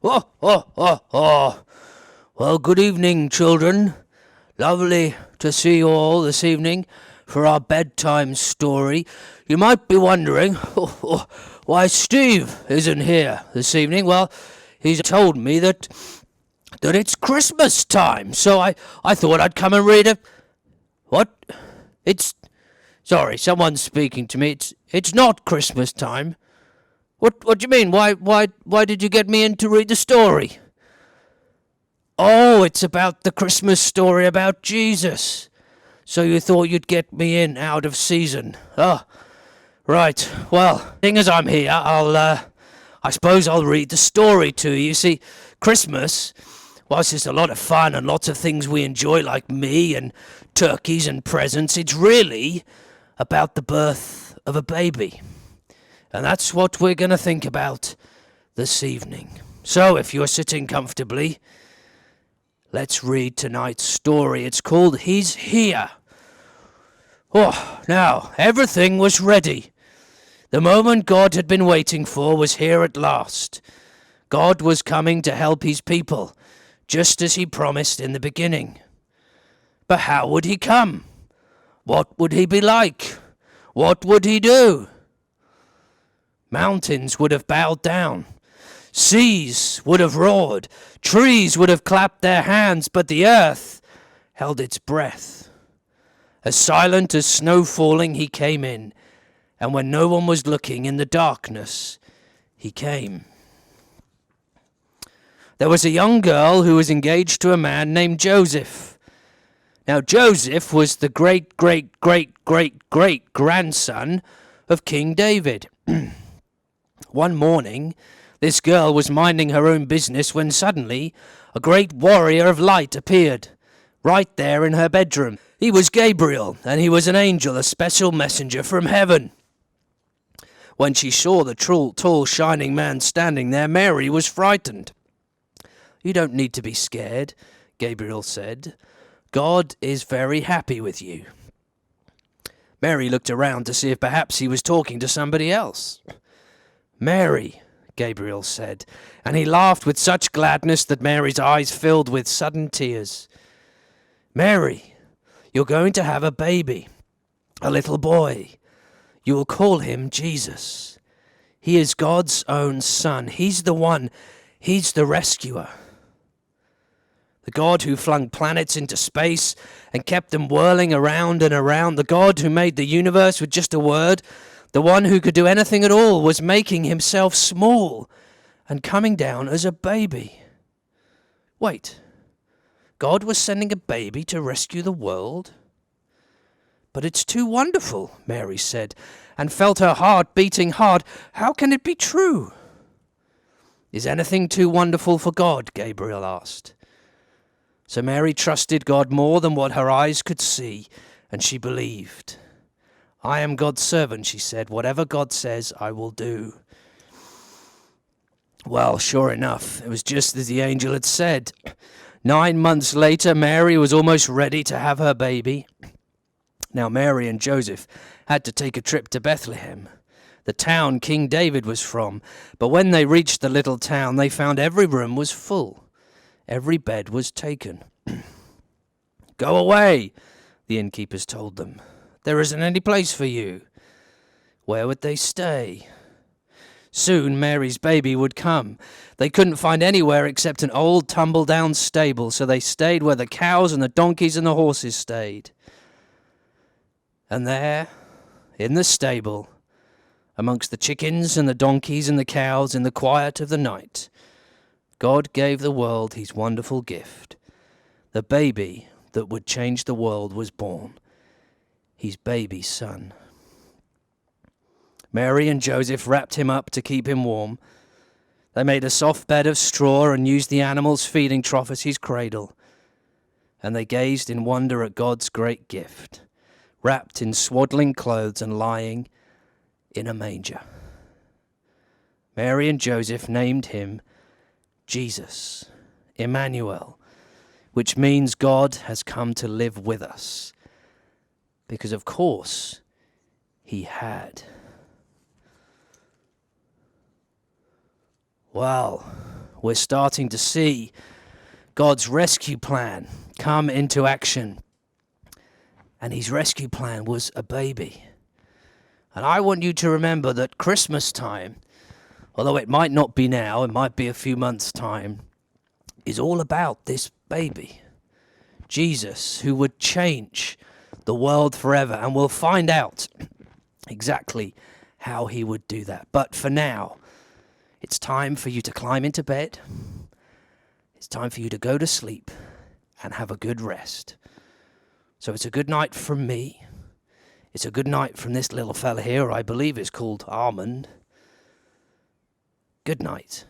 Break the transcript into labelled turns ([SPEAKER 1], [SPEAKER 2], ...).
[SPEAKER 1] Oh, oh, oh, oh. Well, good evening, children. Lovely to see you all this evening for our bedtime story. You might be wondering why Steve isn't here this evening. Well, he's told me that it's Christmas time, so I thought I'd come and read it. What? Sorry, someone's speaking to me. It's not Christmas time. What do you mean? Why did you get me in to read the story? Oh, it's about the Christmas story about Jesus. So you thought you'd get me in out of season. Oh, right. Well, seeing as I'm here, I suppose I'll read the story to you. You see, Christmas, whilst it's a lot of fun and lots of things we enjoy like me and turkeys and presents, it's really about the birth of a baby. And that's what we're going to think about this evening. So if you're sitting comfortably, let's read tonight's story. It's called He's Here. Oh, now, everything was ready. The moment God had been waiting for was here at last. God was coming to help his people, just as he promised in the beginning. But how would he come? What would he be like? What would he do? Mountains would have bowed down. Seas would have roared. Trees would have clapped their hands, but the earth held its breath. As silent as snow falling, he came in, and when no one was looking in the darkness, he came. There was a young girl who was engaged to a man named Joseph. Now, Joseph was the great-great-great-great-great-grandson of King David. One morning, this girl was minding her own business when suddenly a great warrior of light appeared, right there in her bedroom. He was Gabriel, and he was an angel, a special messenger from heaven. When she saw the tall, shining man standing there, Mary was frightened. "You don't need to be scared," Gabriel said. "God is very happy with you." Mary looked around to see if perhaps he was talking to somebody else. "Mary," Gabriel said, and he laughed with such gladness that Mary's eyes filled with sudden tears. "Mary, you're going to have a baby, a little boy. You will call him Jesus. He is God's own son. He's the one. He's the rescuer. The God who flung planets into space and kept them whirling around and around. The God who made the universe with just a word. The one who could do anything at all was making himself small and coming down as a baby. Wait, God was sending a baby to rescue the world? But it's too wonderful, Mary said, and felt her heart beating hard. How can it be true? Is anything too wonderful for God? Gabriel asked. So Mary trusted God more than what her eyes could see, and she believed. "I am God's servant," she said. "Whatever God says, I will do." Well, sure enough, it was just as the angel had said. 9 months later, Mary was almost ready to have her baby. Now, Mary and Joseph had to take a trip to Bethlehem, the town King David was from. But when they reached the little town, they found every room was full. Every bed was taken. "Go away," the innkeepers told them. "There isn't any place for you." Where would they stay? Soon Mary's baby would come. They couldn't find anywhere except an old tumble-down stable, so they stayed where the cows and the donkeys and the horses stayed. And there, in the stable, amongst the chickens and the donkeys and the cows, in the quiet of the night, God gave the world his wonderful gift. The baby that would change the world was born. His baby son. Mary and Joseph wrapped him up to keep him warm. They made a soft bed of straw and used the animal's feeding trough as his cradle. And they gazed in wonder at God's great gift, wrapped in swaddling clothes and lying in a manger. Mary and Joseph named him Jesus, Emmanuel, which means God has come to live with us. Because, of course, he had. Well, we're starting to see God's rescue plan come into action. And his rescue plan was a baby. And I want you to remember that Christmas time, although it might not be now, it might be a few months' time, is all about this baby, Jesus, who would change the world forever. And we'll find out exactly how he would do that. But for now, it's time for you to climb into bed. It's time for you to go to sleep and have a good rest. So it's a good night from me. It's a good night from this little fella here, I believe is called Armand. Good night.